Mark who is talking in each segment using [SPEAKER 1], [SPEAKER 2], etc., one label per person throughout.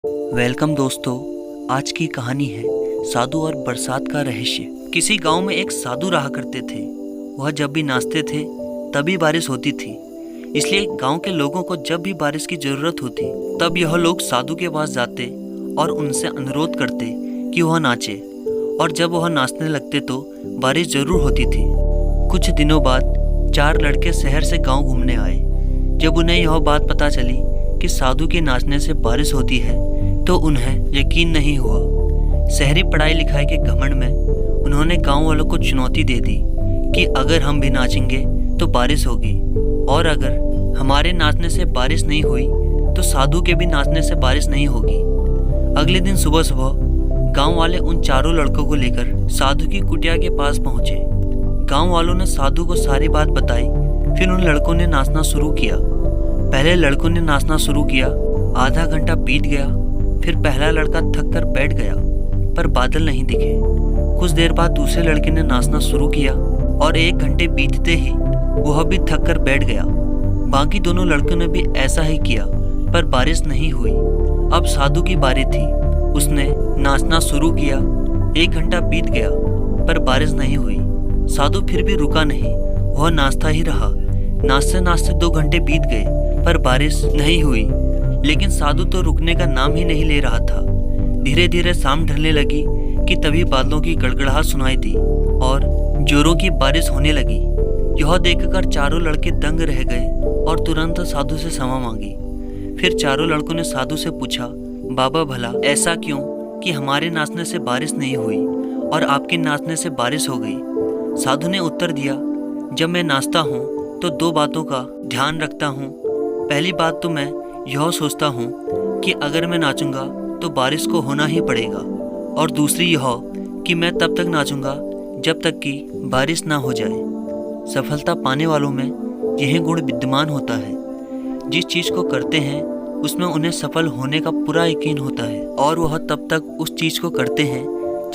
[SPEAKER 1] Welcome दोस्तों। आज की कहानी है साधु और बरसात का रहस्य। किसी गांव में एक साधु रहा करते थे। वह जब भी नाचते थे तभी बारिश होती थी। इसलिए गांव के लोगों को जब भी बारिश की जरूरत होती तब यह लोग साधु के पास जाते और उनसे अनुरोध करते कि वह नाचे। और जब वह नाचने लगते तो बारिश जरूर होती थी। कुछ दिनों बाद 4 लड़के शहर से गाँव घूमने आए। जब उन्हें यह बात पता चली कि साधु के नाचने से बारिश होती है तो उन्हें यकीन नहीं हुआ। शहरी पढ़ाई लिखाई के घमंड में उन्होंने गांव वालों को चुनौती दे दी कि अगर हम भी नाचेंगे तो बारिश होगी, और अगर हमारे नाचने से बारिश नहीं हुई तो साधु के भी नाचने से बारिश नहीं होगी। अगले दिन सुबह सुबह गांव वाले उन चारों लड़कों को लेकर साधु की कुटिया के पास पहुंचे। गांव वालों ने साधु को सारी बात बताई। फिर उन लड़कों ने नाचना शुरू किया। पहले लड़कों ने नाचना शुरू किया। आधा घंटा बीत गया। फिर पहला लड़का थक कर बैठ गया, पर बादल नहीं दिखे। कुछ देर बाद दूसरे लड़के ने नाचना शुरू किया और 1 घंटे बीतते ही वह भी थक कर बैठ गया। बाकी दोनों लड़कों ने भी ऐसा ही किया, पर बारिश नहीं हुई। अब साधु की बारी थी। उसने नाचना शुरू किया। 1 घंटा बीत गया, पर बारिश नहीं हुई। साधु फिर भी रुका नहीं, वह नाचता ही रहा। नाचते नाचते 2 घंटे बीत गए, पर बारिश नहीं हुई। लेकिन साधु तो रुकने का नाम ही नहीं ले रहा था। धीरे धीरे शाम ढलने लगी कि तभी बादलों की गड़गड़ाहट सुनाई दी और जोरों की बारिश होने लगी। यह देखकर चारों लड़के दंग रह गए और तुरंत साधु से क्षमा मांगी। फिर चारों लड़कों ने साधु से पूछा, बाबा भला ऐसा क्यों कि हमारे नाचने से बारिश नहीं हुई और आपके नाचने से बारिश हो गई? साधु ने उत्तर दिया, जब मैं नाचता हूँ तो 2 बातों का ध्यान रखता हूँ। पहली बात तो मैं यह सोचता हूँ कि अगर मैं नाचूंगा तो बारिश को होना ही पड़ेगा, और दूसरी यह कि मैं तब तक नाचूंगा जब तक कि बारिश ना हो जाए। सफलता पाने वालों में यह गुण विद्यमान होता है। जिस चीज़ को करते हैं उसमें उन्हें सफल होने का पूरा यकीन होता है, और वह तब तक उस चीज़ को करते हैं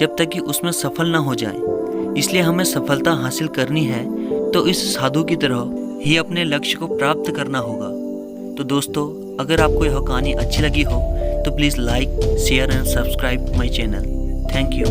[SPEAKER 1] जब तक कि उसमें सफल ना हो जाए। इसलिए हमें सफलता हासिल करनी है तो इस साधु की तरह ही अपने लक्ष्य को प्राप्त करना होगा। तो दोस्तों, अगर आपको यह कहानी अच्छी लगी हो तो please like, share and subscribe my channel. Thank you.